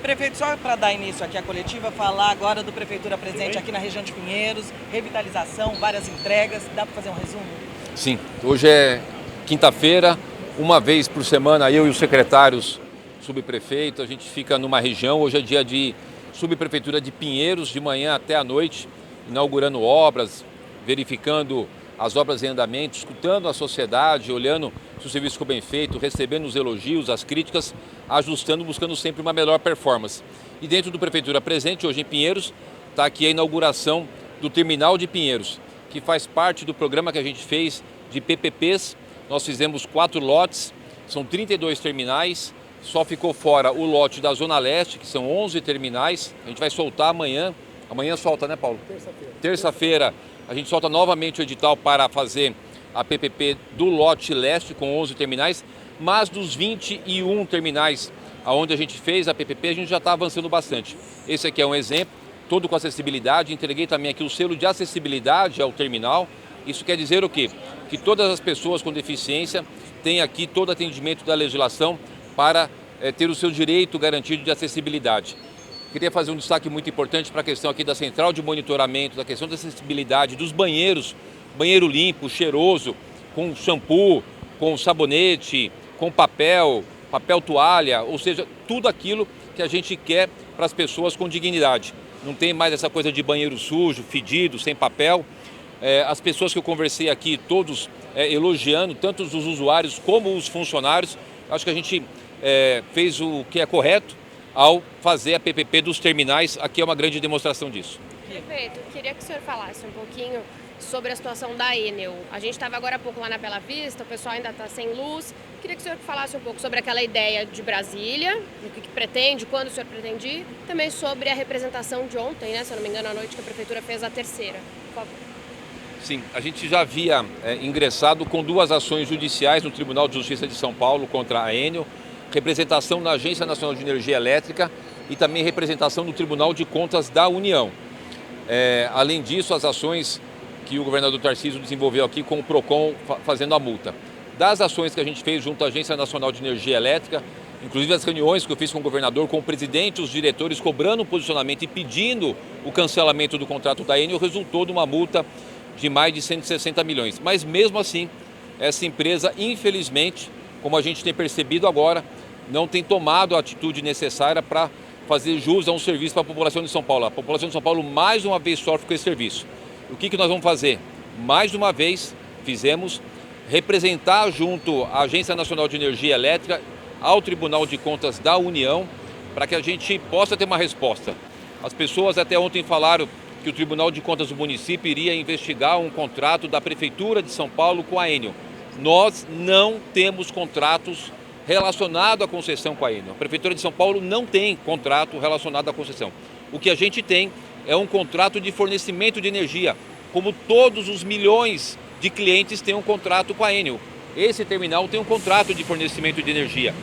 Prefeito, só para dar início aqui à coletiva, falar agora do Prefeitura Presente aqui na região de Pinheiros, revitalização, várias entregas, dá para fazer um resumo? Sim, hoje é quinta-feira, uma vez por semana eu e os secretários subprefeito, a gente fica numa região, hoje é dia de subprefeitura de Pinheiros, de manhã até à noite, inaugurando obras, verificando as obras em andamento, escutando a sociedade, olhando se o serviço ficou bem feito, recebendo os elogios, as críticas, ajustando, buscando sempre uma melhor performance. E dentro do Prefeitura Presente, hoje em Pinheiros, está aqui a inauguração do Terminal de Pinheiros, que faz parte do programa que a gente fez de PPPs. Nós fizemos 4 lotes, são 32 terminais, só ficou fora o lote da Zona Leste, que são 11 terminais. A gente vai soltar amanhã. Amanhã solta, né, Paulo? Terça-feira a gente solta novamente o edital para fazer a PPP do lote leste com 11 terminais, mas dos 21 terminais onde a gente fez a PPP, a gente já está avançando bastante. Esse aqui é um exemplo, todo com acessibilidade. Entreguei também aqui o selo de acessibilidade ao terminal. Isso quer dizer o quê? Que todas as pessoas com deficiência têm aqui todo atendimento da legislação para ter o seu direito garantido de acessibilidade. Queria fazer um destaque muito importante para a questão aqui da central de monitoramento, da questão da acessibilidade dos banheiros, banheiro limpo, cheiroso, com shampoo, com sabonete, com papel toalha, ou seja, tudo aquilo que a gente quer para as pessoas com dignidade. Não tem mais essa coisa de banheiro sujo, fedido, sem papel. As pessoas que eu conversei aqui, todos elogiando, tanto os usuários como os funcionários. Acho que a gente fez o que é correto ao fazer a PPP dos terminais. Aqui é uma grande demonstração disso. Prefeito, queria que o senhor falasse um pouquinho sobre a situação da Enel. A gente estava agora há pouco lá na Bela Vista, o pessoal ainda está sem luz. Queria que o senhor falasse um pouco sobre aquela ideia de Brasília, o que pretende, quando o senhor pretende ir, também sobre a representação de ontem, né, se eu não me engano, à noite, que a Prefeitura fez a terceira. Por favor. Sim, a gente já havia ingressado com 2 ações judiciais no Tribunal de Justiça de São Paulo contra a Enel, representação na Agência Nacional de Energia Elétrica e também representação no Tribunal de Contas da União. Além disso, as ações que o governador Tarcísio desenvolveu aqui com o PROCON fazendo a multa. Das ações que a gente fez junto à Agência Nacional de Energia Elétrica, inclusive as reuniões que eu fiz com o governador, com o presidente, os diretores, cobrando um posicionamento e pedindo o cancelamento do contrato da Enel, resultou de uma multa de mais de 160 milhões. Mas mesmo assim, essa empresa, infelizmente, como a gente tem percebido agora, não tem tomado a atitude necessária para fazer jus a um serviço para a população de São Paulo. A população de São Paulo mais uma vez sofre com esse serviço. O que nós vamos fazer? Mais uma vez fizemos representar junto à Agência Nacional de Energia Elétrica ao Tribunal de Contas da União para que a gente possa ter uma resposta. As pessoas até ontem falaram que o Tribunal de Contas do município iria investigar um contrato da Prefeitura de São Paulo com a Enel. Nós não temos contratos relacionados à concessão com a Enel. A Prefeitura de São Paulo não tem contrato relacionado à concessão. O que a gente tem é um contrato de fornecimento de energia, como todos os milhões de clientes têm um contrato com a Enel. Esse terminal tem um contrato de fornecimento de energia.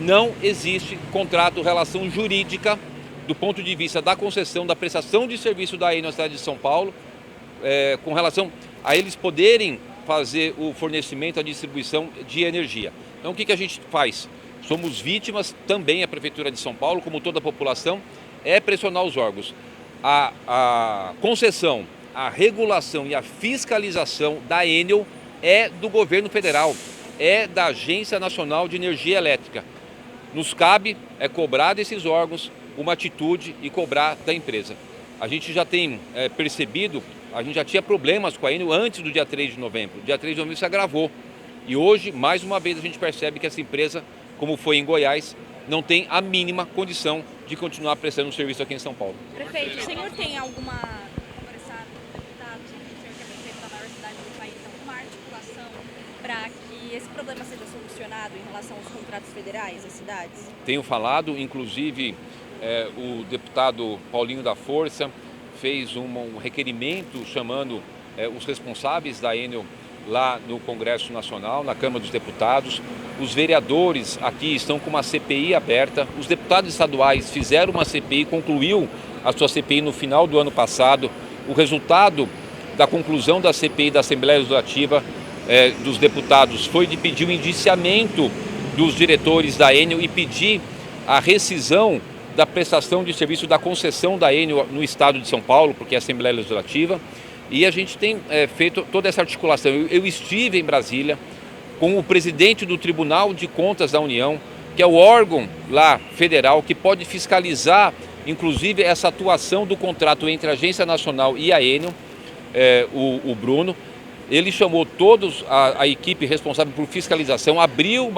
Não existe contrato, relação jurídica do ponto de vista da concessão, da prestação de serviço da Enel na cidade de São Paulo, com relação a eles poderem fazer o fornecimento, a distribuição de energia. Então o que a gente faz? Somos vítimas, também a Prefeitura de São Paulo, como toda a população, é pressionar os órgãos. A concessão, a regulação e a fiscalização da Enel é do governo federal, é da Agência Nacional de Energia Elétrica. Nos cabe cobrar desses órgãos uma atitude e cobrar da empresa. A gente já tem percebido, a gente já tinha problemas com a Enel antes do dia 3 de novembro. O dia 3 de novembro se agravou. E hoje, mais uma vez, a gente percebe que essa empresa, como foi em Goiás, não tem a mínima condição de continuar prestando um serviço aqui em São Paulo. Prefeito, o senhor tem alguma conversado com deputados, o senhor que é prefeito da maior cidade do país, alguma articulação para que esse problema seja solucionado em relação aos contratos federais das cidades? Tenho falado, inclusive, o deputado Paulinho da Força fez um requerimento chamando os responsáveis da Enel lá no Congresso Nacional, na Câmara dos Deputados. Os vereadores aqui estão com uma CPI aberta. Os deputados estaduais fizeram uma CPI, concluiu a sua CPI no final do ano passado. O resultado da conclusão da CPI da Assembleia Legislativa dos deputados foi de pedir o indiciamento dos diretores da Enel e pedir a rescisão da prestação de serviço da concessão da Enel no estado de São Paulo, porque é a Assembleia Legislativa, e a gente tem feito toda essa articulação. Eu estive em Brasília com o presidente do Tribunal de Contas da União, que é o órgão lá federal que pode fiscalizar, inclusive, essa atuação do contrato entre a Agência Nacional e a Enel, o Bruno. Ele chamou todos a equipe responsável por fiscalização, abriu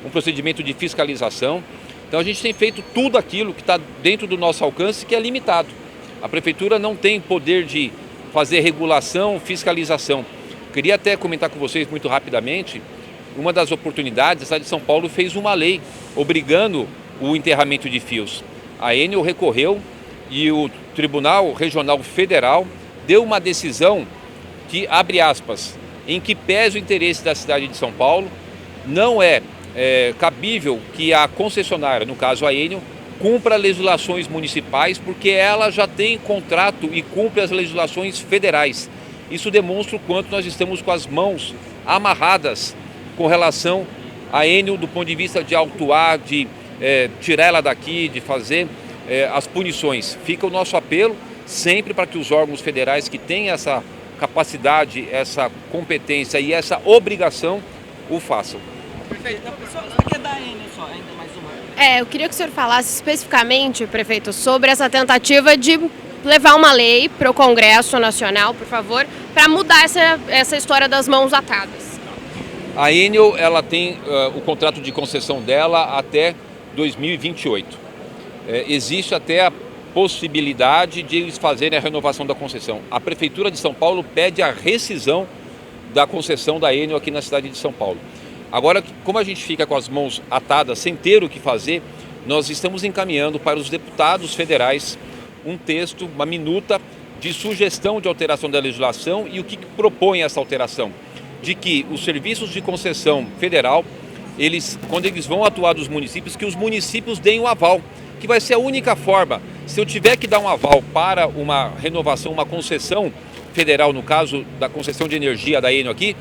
um procedimento de fiscalização. Então a gente tem feito tudo aquilo que está dentro do nosso alcance, que é limitado. A Prefeitura não tem poder de fazer regulação, fiscalização. Queria até comentar com vocês muito rapidamente, uma das oportunidades, a cidade de São Paulo fez uma lei obrigando o enterramento de fios. A Enel recorreu e o Tribunal Regional Federal deu uma decisão que, abre aspas, em que pese o interesse da cidade de São Paulo, não é cabível que a concessionária, no caso a Enel, cumpra legislações municipais, porque ela já tem contrato e cumpre as legislações federais. Isso demonstra o quanto nós estamos com as mãos amarradas com relação à Enel do ponto de vista de autuar, de tirar ela daqui, de fazer as punições. Fica o nosso apelo sempre para que os órgãos federais que têm essa capacidade, essa competência e essa obrigação o façam. Perfeito. Só quer dar Enel só, ainda mais uma. Eu queria que o senhor falasse especificamente, prefeito, sobre essa tentativa de levar uma lei para o Congresso Nacional, por favor, para mudar essa história das mãos atadas. A Enel, ela tem o contrato de concessão dela até 2028. Existe até a possibilidade de eles fazerem a renovação da concessão. A Prefeitura de São Paulo pede a rescisão da concessão da Enel aqui na cidade de São Paulo. Agora, como a gente fica com as mãos atadas, sem ter o que fazer, nós estamos encaminhando para os deputados federais um texto, uma minuta de sugestão de alteração da legislação e o que propõe essa alteração. De que os serviços de concessão federal, quando eles vão atuar dos municípios, que os municípios deem um aval, que vai ser a única forma. Se eu tiver que dar um aval para uma renovação, uma concessão federal, no caso da concessão de energia da Enel aqui,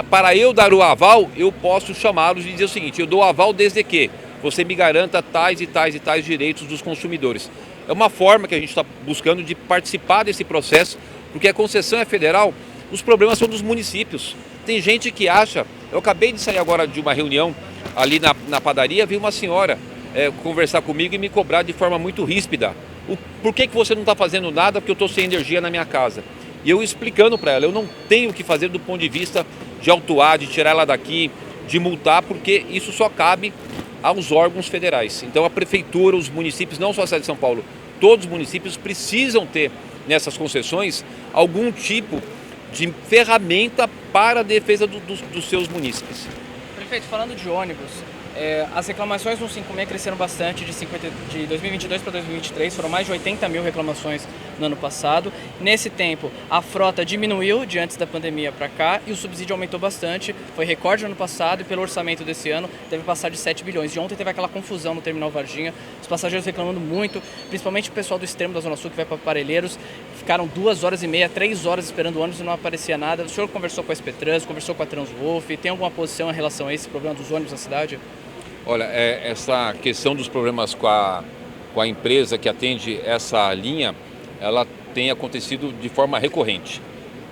para eu dar o aval, eu posso chamá-los e dizer o seguinte: eu dou aval desde que você me garanta tais e tais e tais direitos dos consumidores. É uma forma que a gente está buscando de participar desse processo, porque a concessão é federal, os problemas são dos municípios. Tem gente que acha, eu acabei de sair agora de uma reunião ali na padaria, vi uma senhora conversar comigo e me cobrar de forma muito ríspida. Por que você não está fazendo nada porque eu estou sem energia na minha casa? E eu explicando para ela, eu não tenho o que fazer do ponto de vista de autuar, de tirar ela daqui, de multar, porque isso só cabe aos órgãos federais. Então a Prefeitura, os municípios, não só a cidade de São Paulo, todos os municípios precisam ter nessas concessões algum tipo de ferramenta para a defesa dos seus munícipes. Prefeito, falando de ônibus, as reclamações no 56 cresceram bastante de 2022 para 2023, foram mais de 80 mil reclamações no ano passado. Nesse tempo, a frota diminuiu de antes da pandemia para cá e o subsídio aumentou bastante, foi recorde no ano passado e pelo orçamento desse ano deve passar de 7 bilhões. De ontem teve aquela confusão no terminal Varginha, os passageiros reclamando muito, principalmente o pessoal do extremo da Zona Sul que vai para Parelheiros, ficaram 2 horas e meia, 3 horas esperando o ônibus e não aparecia nada. O senhor conversou com a SP Trans, conversou com a Transwolf, tem alguma posição em relação a esse problema dos ônibus na cidade? Olha, essa questão dos problemas com a empresa que atende essa linha, ela tem acontecido de forma recorrente.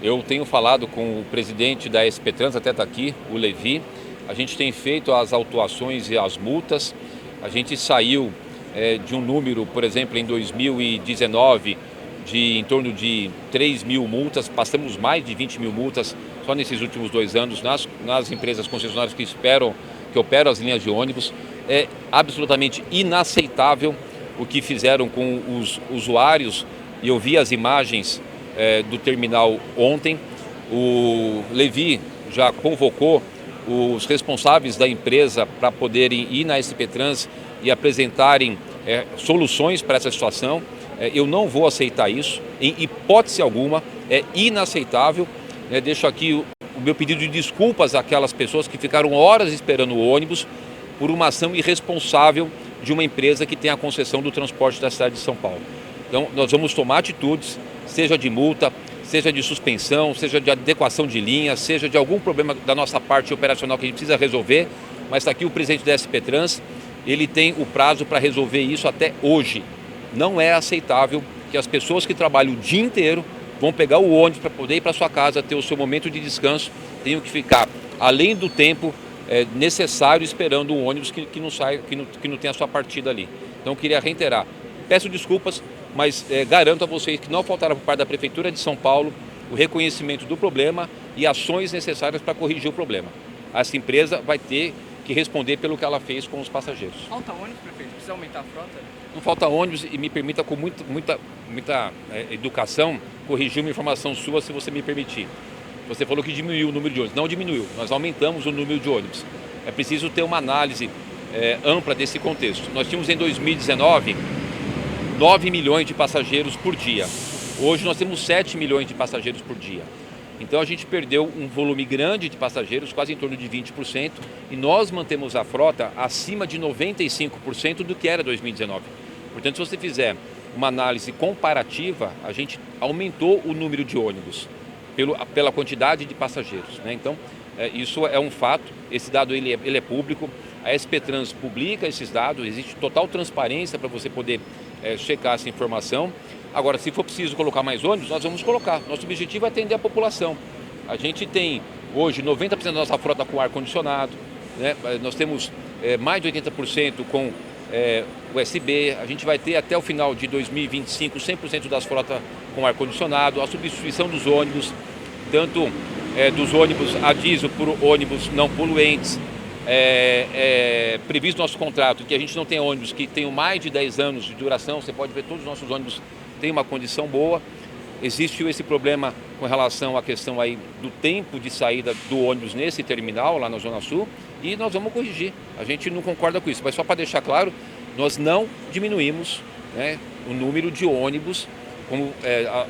Eu tenho falado com o presidente da SP Trans, até está aqui, o Levi. A gente tem feito as autuações e as multas. A gente saiu de um número, por exemplo, em 2019, de em torno de 3 mil multas. Passamos mais de 20 mil multas só nesses últimos 2 anos nas empresas concessionárias que operam as linhas de ônibus. É absolutamente inaceitável o que fizeram com os usuários, e eu vi as imagens do terminal ontem. O Levi já convocou os responsáveis da empresa para poderem ir na SP Trans e apresentarem soluções para essa situação. Eu não vou aceitar isso, em hipótese alguma, é inaceitável. Deixo aqui o meu pedido de desculpas àquelas pessoas que ficaram horas esperando o ônibus por uma ação irresponsável de uma empresa que tem a concessão do transporte da cidade de São Paulo. Então, nós vamos tomar atitudes, seja de multa, seja de suspensão, seja de adequação de linha, seja de algum problema da nossa parte operacional que a gente precisa resolver, mas está aqui o presidente da SP Trans. ele tem o prazo para resolver isso até hoje. Não é aceitável que as pessoas que trabalham o dia inteiro vão pegar o ônibus para poder ir para sua casa, ter o seu momento de descanso, tenham que ficar além do tempo necessário esperando o ônibus que não sai, que não tem a sua partida ali. Então eu queria reiterar, peço desculpas, mas garanto a vocês que não faltará por parte da Prefeitura de São Paulo o reconhecimento do problema e ações necessárias para corrigir o problema. Essa empresa vai ter que responder pelo que ela fez com os passageiros. Falta ônibus, prefeito? Precisa aumentar a frota? Não falta ônibus e me permita com muita educação corrigir uma informação sua, se você me permitir. Você falou que diminuiu o número de ônibus. Não diminuiu, nós aumentamos o número de ônibus. É preciso ter uma análise ampla desse contexto. Nós tínhamos em 2019 9 milhões de passageiros por dia. Hoje nós temos 7 milhões de passageiros por dia. Então a gente perdeu um volume grande de passageiros, quase em torno de 20%, e nós mantemos a frota acima de 95% do que era 2019. Portanto, se você fizer uma análise comparativa, a gente aumentou o número de ônibus pela quantidade de passageiros, né? Então, isso é um fato, esse dado ele é público, a SP Trans publica esses dados, existe total transparência para você poder checar essa informação. Agora, se for preciso colocar mais ônibus, nós vamos colocar. Nosso objetivo é atender a população. A gente tem hoje 90% da nossa frota com ar-condicionado, né? Nós temos mais de 80% com USB. A gente vai ter até o final de 2025 100% das frotas com ar-condicionado, a substituição dos ônibus, tanto dos ônibus a diesel por ônibus não poluentes. Previsto no nosso contrato que a gente não tem ônibus que tenham mais de 10 anos de duração. Você pode ver, todos os nossos ônibus têm uma condição boa. Existe esse problema com relação à questão aí do tempo de saída do ônibus nesse terminal lá na Zona Sul, e nós vamos corrigir. A gente não concorda com isso, mas só para deixar claro, nós não diminuímos, né, o número de ônibus, como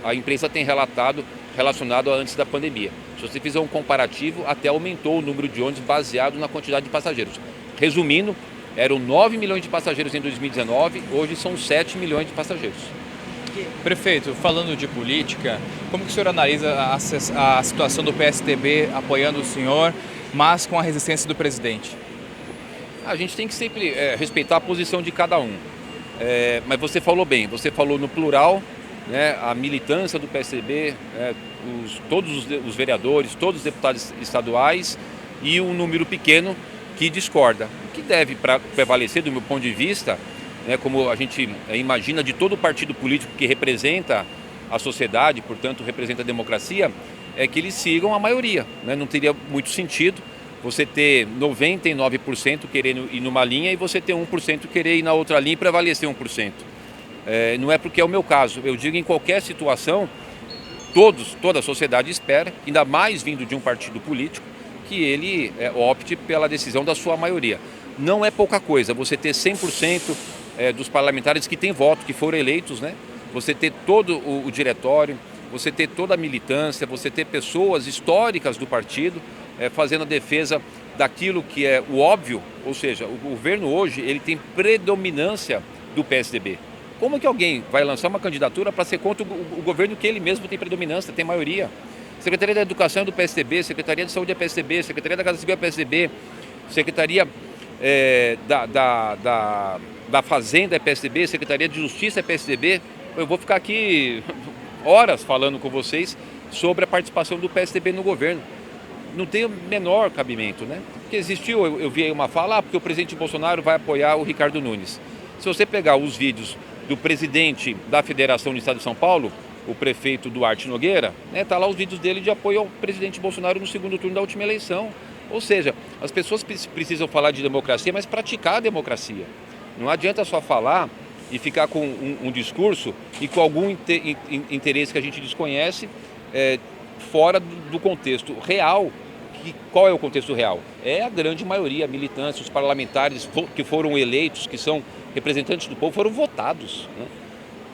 a empresa tem relacionado a antes da pandemia. Se você fizer um comparativo, até aumentou o número de ônibus baseado na quantidade de passageiros. Resumindo, eram 9 milhões de passageiros em 2019, hoje são 7 milhões de passageiros. Prefeito, falando de política, como que o senhor analisa a situação do PSDB apoiando o senhor, mas com a resistência do presidente? A gente tem que sempre respeitar a posição de cada um. Mas você falou bem, você falou no plural, né, a militância do PSDB, todos os vereadores, todos os deputados estaduais e um número pequeno que discorda. O que deve prevalecer, do meu ponto de vista, como a gente imagina, de todo o partido político que representa a sociedade, portanto representa a democracia, é que eles sigam a maioria, né? Não teria muito sentido você ter 99% querendo ir numa linha e você ter 1% querer ir na outra linha e prevalecer 1%. Não é porque é o meu caso, eu digo em qualquer situação, toda a sociedade espera, ainda mais vindo de um partido político, que ele opte pela decisão da sua maioria. Não é pouca coisa você ter 100% dos parlamentares que têm voto, que foram eleitos, né? Você ter todo o diretório, você ter toda a militância, você ter pessoas históricas do partido fazendo a defesa daquilo que é o óbvio, ou seja, o governo hoje ele tem predominância do PSDB. Como que alguém vai lançar uma candidatura para ser contra o governo que ele mesmo tem predominância, tem maioria? Secretaria da Educação é do PSDB, Secretaria de Saúde é PSDB, Secretaria da Casa Civil é PSDB, Secretaria da Fazenda é PSDB, Secretaria de Justiça é PSDB. Eu vou ficar aqui horas falando com vocês sobre a participação do PSDB no governo. Não tem o menor cabimento, né? Porque existiu, eu vi aí uma fala, porque o presidente Bolsonaro vai apoiar o Ricardo Nunes. Se você pegar os vídeos do presidente da Federação do Estado de São Paulo, o prefeito Duarte Nogueira, tá lá os vídeos dele de apoio ao presidente Bolsonaro no segundo turno da última eleição. Ou seja, as pessoas precisam falar de democracia, mas praticar a democracia. Não adianta só falar e ficar com um discurso e com algum interesse que a gente desconhece fora do contexto real. Qual é o contexto real? É a grande maioria, a militância, os parlamentares que foram eleitos, que são representantes do povo, foram votados,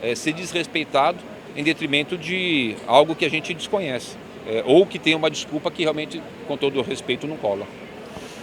né? Ser desrespeitado em detrimento de algo que a gente desconhece, ou que tem uma desculpa que realmente, com todo o respeito, não cola.